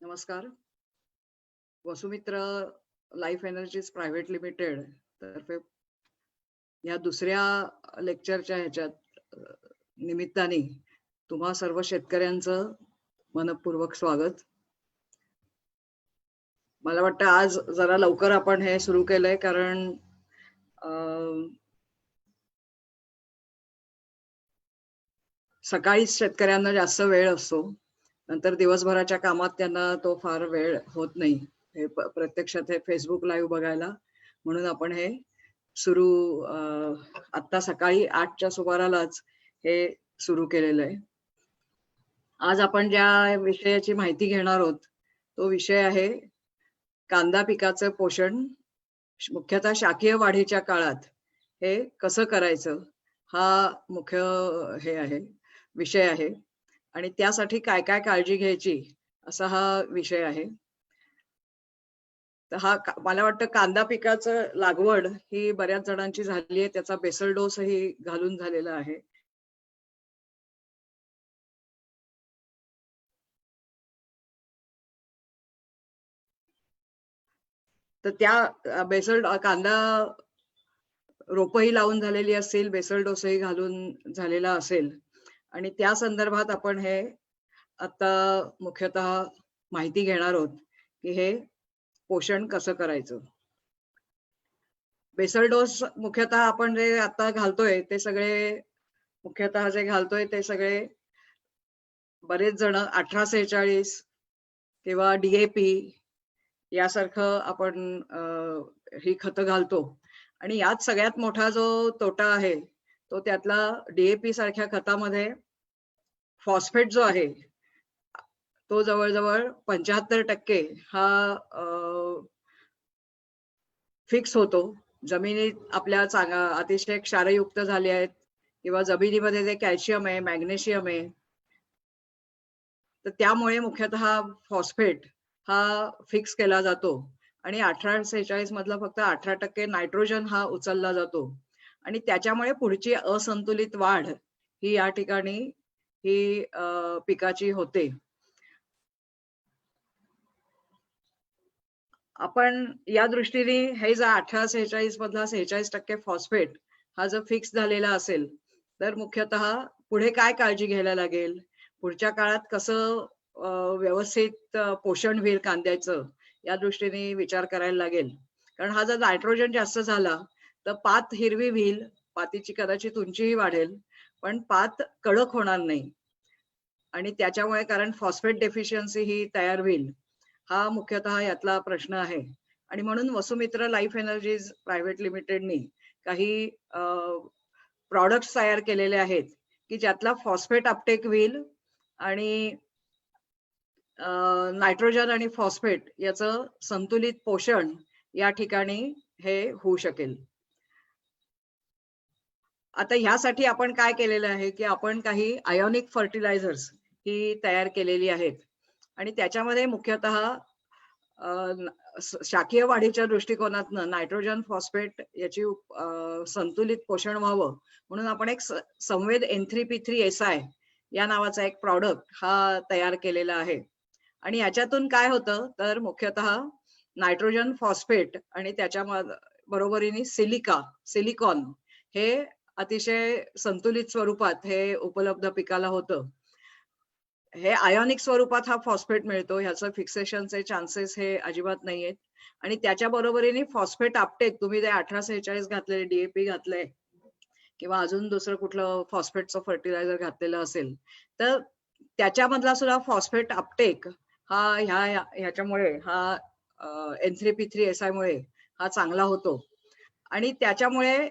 नमस्कार. Vasumitra life energies private limited तर्फे या दुसऱ्या लेक्चरच्या ह्याच्यात निमित्ताने तुम्हा सर्व शेतकऱ्यांचं मनपूर्वक स्वागत. मला वाटतं आज जरा लवकर आपण हे सुरू केलंय कारण सकाळीच शेतकऱ्यांना जास्त वेळ असतो, नंतर दिवसभराच्या कामात त्यांना तो फार वेळ होत नाही हे प्रत्यक्षात हे फेसबुक लाईव्ह बघायला. म्हणून आपण हे सुरू आत्ता सकाळी 8च्या सुमारालाच हे सुरू केलेलं आहे. आज आपण ज्या विषयाची माहिती घेणार आहोत तो विषय आहे कांदा पिकाचं पोषण, मुख्यतः शाकीय वाढीच्या काळात हे कसं करायचं, हा मुख्य हे आहे विषय आहे आणि त्यासाठी काय काय काळजी घ्यायची असा हा विषय आहे. तर मला वाटतं कांदा पिकाचं लागवड ही बऱ्याच जणांची झाली आहे, त्याचा बेसल डोसही घालून झालेला आहे. तर त्या बेसल कांदा रोपही लावून झालेली असतील, बेसल डोसही घालून झालेला असेल आणि त्या संदर्भात आपण हे आता मुख्यतः माहिती घेणार आहोत की हे पोषण कसं करायचं. बेसल डोस मुख्यतः आपण जे आता घालतोय ते सगळे मुख्यतः जे घालतोय ते सगळे बरेच जण 1846 किंवा DAP यासारखं आपण ही खतं घालतो आणि यात सगळ्यात मोठा जो तोटा आहे तो त्यातला DAP सारख्या खतामध्ये फॉस्फेट जो आहे तो जवळजवळ 75% हा फिक्स होतो. जमिनीत आपल्या अतिशय क्षारयुक्त झाले आहेत किंवा जमिनीमध्ये जे कॅल्शियम आहे, मॅग्नेशियम आहे, तर त्यामुळे मुख्यतः फॉस्फेट हा फिक्स केला जातो आणि 1846 मधला फक्त 18% नायट्रोजन हा उचलला जातो आणि त्याच्यामुळे पुढची असंतुलित वाढ ही या ठिकाणी ही पिकाची होते. आपण या दृष्टीने हे जर 1846 मधला 46% फॉस्फेट हा जर फिक्स झालेला असेल तर मुख्यतः पुढे काय काळजी घ्यायला लागेल, पुढच्या काळात कसं व्यवस्थित पोषण होईल कांद्याचं या दृष्टीने विचार करायला लागेल. कारण हा जर नायट्रोजन जास्त झाला तर पात हिरवी होईल, पातीची कदाचित उंचीही वाढेल, पण पात कडक होणार नाही आणि त्याच्यामुळे कारण फॉस्फेट डेफिशियन्सी ही तयार होईल. हा मुख्यतः यातला प्रश्न आहे आणि म्हणून वसुमित्र लाईफ एनर्जीज प्रायव्हेट लिमिटेडनी काही प्रॉडक्ट्स तयार केलेले आहेत की ज्यातला फॉस्फेट अपटेक होईल आणि नायट्रोजन आणि फॉस्फेट याचं संतुलित पोषण या ठिकाणी हे होऊ शकेल. आता ह्यासाठी आपण काय केलेलं आहे की आपण काही आयोनिक फर्टिलायझर्स ही तयार केलेली आहेत आणि त्याच्यामध्ये मुख्यतः शाकीय वाढीच्या दृष्टिकोनातनं नायट्रोजन फॉस्फेट याची संतुलित पोषण व्हावं म्हणून आपण एक संवेद N3P3SI या नावाचा एक प्रॉडक्ट हा तयार केलेला आहे आणि याच्यातून काय होतं तर मुख्यतः नायट्रोजन फॉस्फेट आणि त्याच्या बरोबरीने सिलिकॉन हे अतिशय संतुलित स्वरूपात हे उपलब्ध पिकाला होतं. हे आयोनिक स्वरूपात हा फॉस्फेट मिळतो, ह्याचं फिक्सेशनचे चान्सेस हे अजिबात नाहीयेत आणि त्याच्या बरोबरीने फॉस्फेट अपटेक तुम्ही ते 1846 घातले, DAP घातलंय किंवा अजून दुसरं कुठलं फॉस्फेटचं फर्टिलायझर घातलेलं असेल तर त्याच्यामधला सुद्धा फॉस्फेट अपटेक हा ह्याच्यामुळे हा N3P3SI मुळे हा चांगला होतो आणि त्याच्यामुळे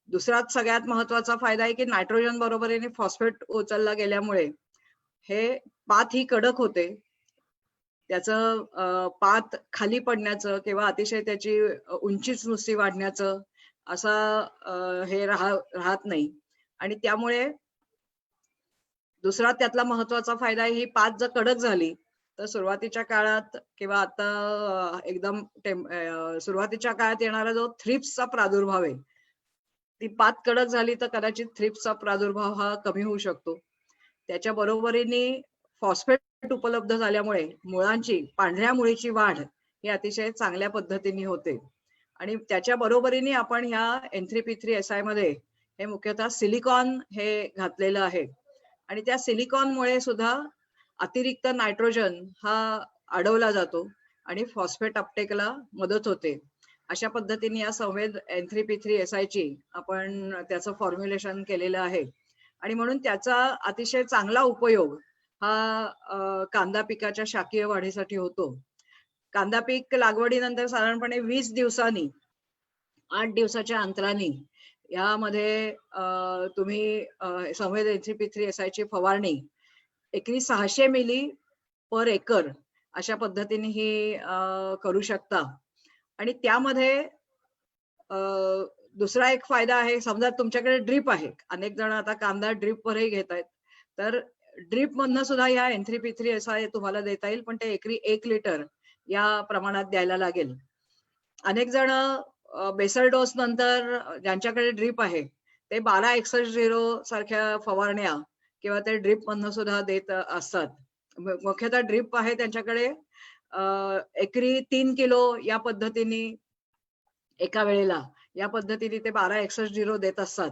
दुसरा सगळ्यात महत्वाचा फायदा आहे की नायट्रोजन बरोबरीने फॉस्फेट उचलला गेल्यामुळे हे पात ही कडक होते, त्याचं पात खाली पडण्याचं किंवा अतिशय त्याची उंचीच नुसती वाढण्याचं असा हे राहत नाही आणि त्यामुळे दुसरा त्यातला महत्वाचा फायदा आहे ही पात जर कडक झाली तर सुरुवातीच्या काळात किंवा आता एकदम सुरुवातीच्या काळात येणारा जो थ्रिप्सचा प्रादुर्भाव आहे ती पात कडक झाली तर कदाचित थ्रिप्सचा प्रादुर्भाव हा कमी होऊ शकतो. त्याच्या बरोबरीने फॉस्फेट उपलब्ध झाल्यामुळे मुळांची, पांढऱ्या मुळीची वाढ ही अतिशय चांगल्या पद्धतीने होते. आणि त्याच्या बरोबरीने आपण ह्या N3P3SI मध्ये हे मुख्यतः सिलिकॉन हे घातलेलं आहे. आणि त्या सिलिकॉनमुळे सुद्धा अतिरिक्त नायट्रोजन हा अडवला जातो आणि फॉस्फेट अपटेकला मदत होते. अशा पद्धतीने या संवेद N3P3SI ची आपण त्याचं फॉर्म्युलेशन केलेलं आहे. आणि म्हणून त्याचा अतिशय चांगला उपयोग हा कांदा पिकाच्या शाकीय वाढीसाठी होतो. कांदा पीक लागवडीनंतर साधारणपणे 20 दिवसांनी, 8 दिवसाच्या अंतराने यामध्ये तुम्ही संवेद N3P3SI ची फवारणी एकरी 600 मिली पर एकर अशा पद्धतीने ही करू शकता. आणि त्यामध्ये दुसरा एक फायदा आहे, समजा तुमच्याकडे ड्रीप आहे, अनेक जण आता कांदा ड्रीपवरही घेत आहेत, तर ड्रीप मधनं सुद्धा या N3P3SI तुम्हाला देता येईल, पण ते एकरी 1 लिटर या प्रमाणात द्यायला लागेल. अनेक जण बेसल डोस नंतर ज्यांच्याकडे ड्रीप आहे ते 1261 सारख्या फवारण्या किंवा ते ड्रीप मधनं सुद्धा देत असतात. मुख्यतः ड्रीप आहे त्यांच्याकडे एकरी 3 किलो या पद्धतीने एका वेळेला या पद्धतीने ते 1261 देत असतात.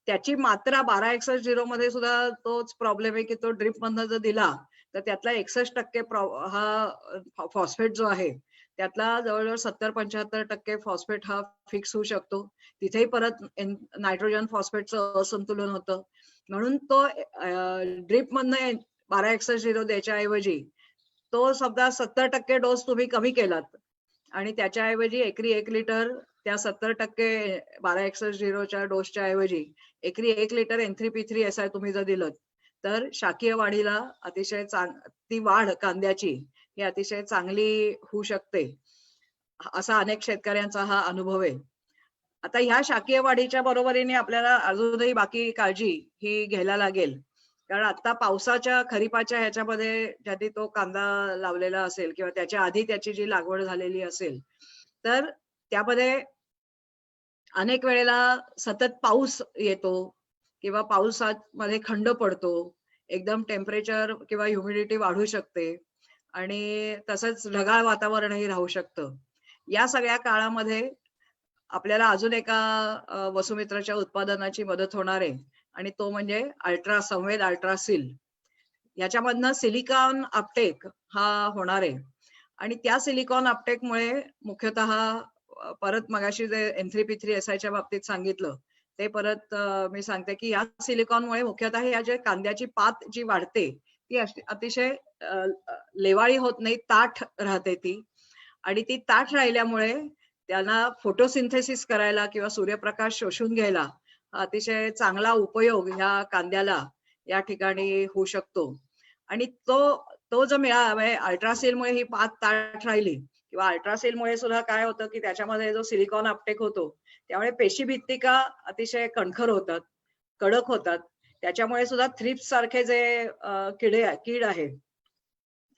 त्याची मात्रा 1261 मध्ये सुद्धा तोच प्रॉब्लेम आहे की तो ड्रीप मधनं जर दिला तर त्यातला 61% हा फॉस्फेट जो आहे त्यातला जवळजवळ 70-75% फॉस्फेट हा फिक्स होऊ शकतो. तिथेही परत नायट्रोजन फॉस्फेटचं असंतुलन होतं. म्हणून तो ड्रीप मधनं 1261 द्यायच्या ऐवजी तो समजा 70% डोस तुम्ही कमी केलात आणि त्याच्याऐवजी एकरी 1 लिटर त्या 70% 1261च्या डोसच्या ऐवजी एकरी 1 लिटर N3P3SI तुम्ही जर दिलं तर शाकीय वाढीला अतिशय ती वाढ कांद्याची ही अतिशय चांगली होऊ शकते. असा अनेक शेतकऱ्यांचा हा अनुभव आहे. आता ह्या शाकीय वाढीच्या बरोबरीने आपल्याला अजूनही बाकी काळजी ही घ्यायला लागेल. कारण आता पावसाच्या खरीपाच्या ह्याच्यामध्ये ज्यांनी तो कांदा लावलेला असेल किंवा त्याच्या आधी त्याची जी लागवड झालेली असेल तर त्यामध्ये अनेक वेळेला सतत पाऊस येतो किंवा पावसामध्ये खंड पडतो, एकदम टेम्परेचर किंवा ह्युमिडिटी वाढू शकते आणि तसंच ढगाळ वातावरणही राहू शकतं. या सगळ्या काळामध्ये आपल्याला अजून एका वसुमित्राच्या उत्पादनाची मदत होणार आहे आणि तो म्हणजे संवेद अल्ट्रासील. याच्यामधनं सिलिकॉन अपटेक हा होणार आहे आणि त्या सिलिकॉन अपटेकमुळे मुख्यतः परत मगाशी जे N3P3SIच्या बाबतीत सांगितलं ते परत मी सांगते की या सिलिकॉनमुळे मुख्यतः या जे कांद्याची पात जी वाढते ती अतिशय लेवाळी होत नाही, ताठ राहते ती. आणि ती ताठ राहिल्यामुळे त्यांना फोटोसिंथेसिस करायला किंवा सूर्यप्रकाश शोषून घ्यायला अतिशय चांगला उपयोग ह्या कांद्याला या ठिकाणी होऊ शकतो. आणि तो जो मिळाला अल्ट्रासेलमुळे ही पात ताठ राहिली किंवा अल्ट्रासेलमुळे सुद्धा काय होतं की त्याच्यामध्ये जो सिलिकॉन अपटेक होतो त्यामुळे पेशीभित्तिका अतिशय कणखर होतात, कडक होतात. त्याच्यामुळे सुद्धा थ्रिप्स सारखे जे कीड आहे,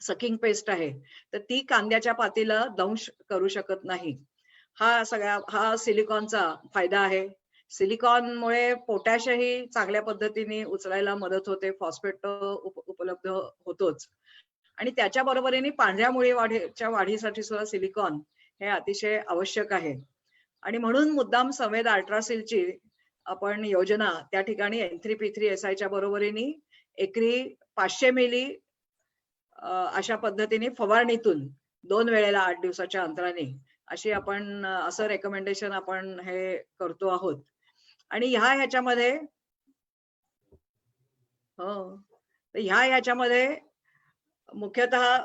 सकिंग पेस्ट आहे, तर ती कांद्याच्या पातीला दंश करू शकत नाही. हा सिलिकॉनचा फायदा आहे. सिलिकॉनमुळे पोटॅशही चांगल्या पद्धतीने उचलायला मदत होते, फॉस्फेट उपलब्ध होतोच. आणि त्याच्या बरोबरीने पांढऱ्या मुळी वाढीसाठी सुद्धा सिलिकॉन हे अतिशय आवश्यक आहे. आणि म्हणून मुद्दाम संवेद अल्ट्रासीलची आपण योजना त्या ठिकाणी N3P3SIच्या बरोबरीने एकरी 500 मिली अशा पद्धतीने फवारणीतून 2 वेळेला 8 दिवसाच्या अंतराने अशी आपण असं रेकमेंडेशन आपण हे करतो आहोत. आणि ह्याच्यामध्ये ह्याच्यामध्ये मुख्यतः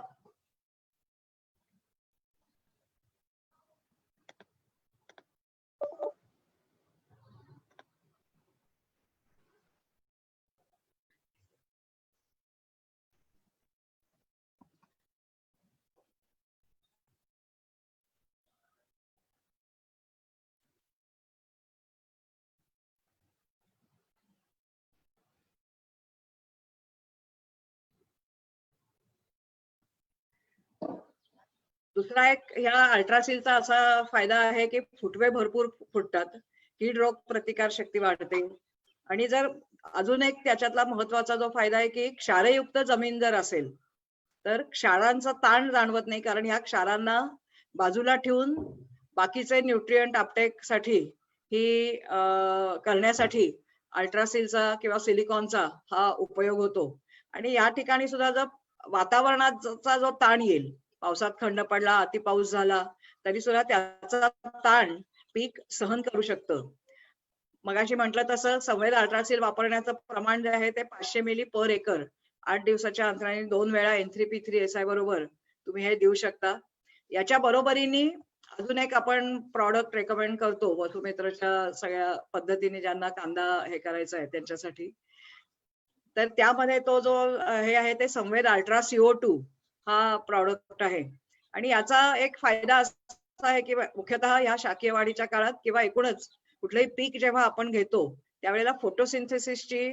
दुसरा एक ह्या अल्ट्रासीलचा असा फायदा आहे की फुटवे भरपूर फुटतात, कीड रोग प्रतिकार शक्ती वाढते, आणि जर अजून एक त्याच्यातला महत्वाचा जो फायदा आहे की क्षारयुक्त जमीन जर असेल तर क्षारांचा ताण जाणवत नाही, कारण ह्या क्षारांना बाजूला ठेवून बाकीचे न्यूट्रिएंट अपटेक साठी ही करण्यासाठी अल्ट्रासिलचा किंवा सिलिकॉनचा हा उपयोग होतो. आणि या ठिकाणी सुद्धा जर वातावरणाचा जो ताण येईल, पावसात खंड पडला, अति पाऊस झाला तरी सुद्धा त्याचा ताण पीक सहन करू शकतं. मगाशी म्हटलं तसं संवेद अल्ट्रासिल वापरण्याचं प्रमाण जे आहे ते 500 मिली पर एकर 8 दिवसाच्या अंतराने 2 वेळा N3P3SI बरोबर तुम्ही हे देऊ शकता. याच्या बरोबरीने अजून एक आपण प्रॉडक्ट रेकमेंड करतो वसुमित्रच्या सगळ्या पद्धतीने ज्यांना कांदा हे करायचा आहे त्यांच्यासाठी. तर त्यामध्ये तो जो हे आहे ते संवेद अल्ट्रा CO2 हा प्रॉडक्ट आहे. आणि याचा एक फायदा असा आहे की मुख्यतः या शाकीय वाढीच्या काळात किंवा एकूणच कुठलंही पीक जेव्हा आपण घेतो त्यावेळेला फोटोसिंथेसिसची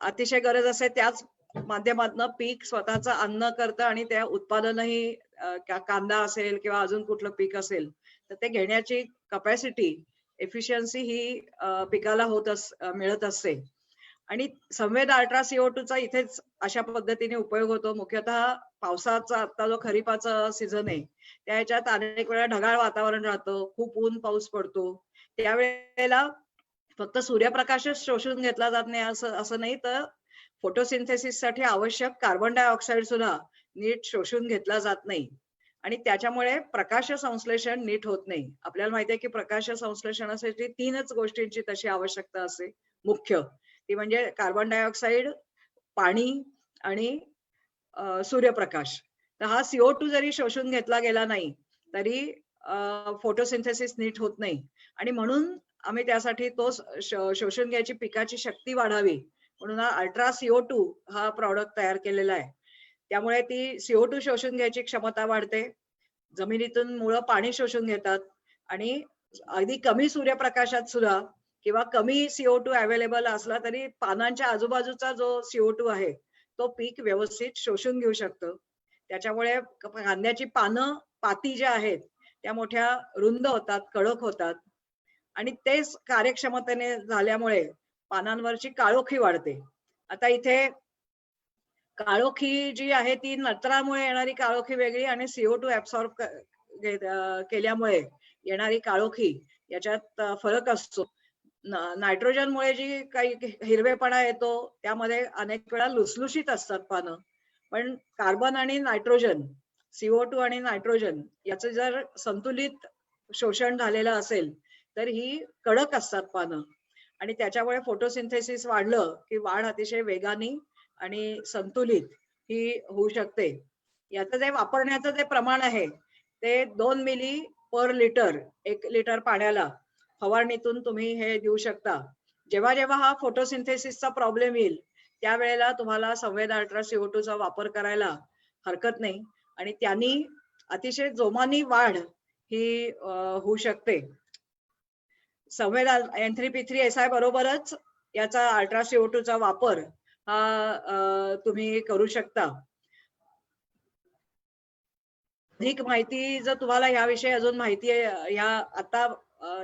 अतिशय गरज असते. त्याच माध्यमातून पीक स्वतःचं अन्न करतं आणि त्या उत्पादनही कांदा असेल किंवा अजून कुठलं पीक असेल तर ते घेण्याची कपॅसिटी, एफिशियन्सी ही पिकाला मिळत असते. आणि संवेद अल्ट्रा CO2 चा इथेच अशा पद्धतीने उपयोग होतो. मुख्यतः पावसाचा आता जो खरीपाचा सीझन आहे त्या ह्याच्यात अनेक वेळा ढगाळ वातावरण राहतं, खूप ऊन पाऊस पडतो. त्यावेळेला फक्त सूर्यप्रकाशच शोषून घेतला जात नाही असं नाही, तर फोटोसिंथेसिस साठी आवश्यक कार्बन डायऑक्साईड सुद्धा नीट शोषून घेतला जात नाही आणि त्याच्यामुळे प्रकाश संश्लेषण नीट होत नाही. आपल्याला माहिती आहे की प्रकाश संश्लेषणासाठी 3च गोष्टींची तशी आवश्यकता असते मुख्य, ती म्हणजे कार्बन डायऑक्साईड, पाणी आणि सूर्यप्रकाश. तर हा CO2 जरी शोषून घेतला गेला नाही तरी फोटोसिंथेसिस नीट होत नाही. आणि म्हणून आम्ही त्यासाठी तो शोषून घ्यायची पिकाची शक्ती वाढावी म्हणून हा अल्ट्रा CO2 हा प्रॉडक्ट तयार केलेला आहे. त्यामुळे ती CO2 शोषून घ्यायची क्षमता वाढते, जमिनीतून मुळं पाणी शोषून घेतात आणि अगदी कमी सूर्यप्रकाशात सुद्धा किंवा कमी CO2 अवेलेबल असला तरी पानांच्या आजूबाजूचा जो CO2 आहे तो पीक व्यवस्थित शोषून घेऊ शकतं. त्याच्यामुळे कांद्याची पानं, पाती ज्या आहेत त्या मोठ्या रुंद होतात, कडक होतात आणि तेच कार्यक्षमतेने झाल्यामुळे पानांवरची काळोखी वाढते. आता इथे काळोखी जी आहे ती नत्रामुळे येणारी काळोखी वेगळी आणि CO2 ऍब्सॉर्ब केल्यामुळे येणारी काळोखी याच्यात फरक असतो. नायट्रोजनमुळे जी काही हिरवेपणा येतो त्यामध्ये अनेक वेळा लुसलुशीत असतात पानं, पण कार्बन आणि नायट्रोजन, CO2 आणि नायट्रोजन याचं जर संतुलित शोषण झालेलं असेल तर ही कडक असतात पानं आणि त्याच्यामुळे फोटोसिंथेसिस वाढलं की वाढ अतिशय वेगाने आणि संतुलित ही होऊ शकते. याचं जे वापरण्याचं जे प्रमाण आहे ते 2 मिली पर लिटर 1 लिटर पाण्याला फवारणीतून तुम्ही हे देऊ शकता. जेव्हा जेव्हा हा फोटोसिंथेसिसचा प्रॉब्लेम येईल त्यावेळेला तुम्हाला संवेद अल्ट्रा CO2 चा वापर करायला हरकत नाही आणि त्यांनी अतिशय जोमानी वाढ ही होऊ शकते. संवेद N3P3SI बरोबरच याचा अल्ट्रा CO2 चा वापर हा तुम्ही करू शकता. अधिक माहिती जर तुम्हाला याविषयी अजून माहिती आहे,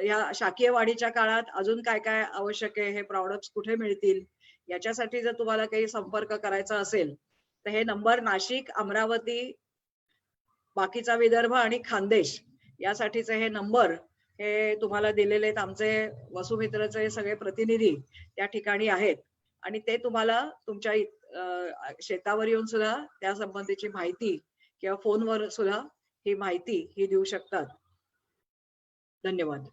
या शाकीय वाढीच्या काळात अजून काय काय आवश्यक आहे, हे प्रॉडक्ट्स कुठे मिळतील याच्यासाठी जर तुम्हाला काही संपर्क करायचा असेल तर हे नंबर नाशिक, अमरावती, बाकीचा विदर्भ आणि खानदेश यासाठीचे हे नंबर हे तुम्हाला दिलेले आहेत. आमचे वसुमित्रचे सगळे प्रतिनिधी त्या ठिकाणी आहेत आणि ते तुम्हाला तुमच्या शेतावर येऊन सुद्धा त्या संबंधीची माहिती किंवा फोनवर सुद्धा ही माहिती ही देऊ शकतात. धन्यवाद.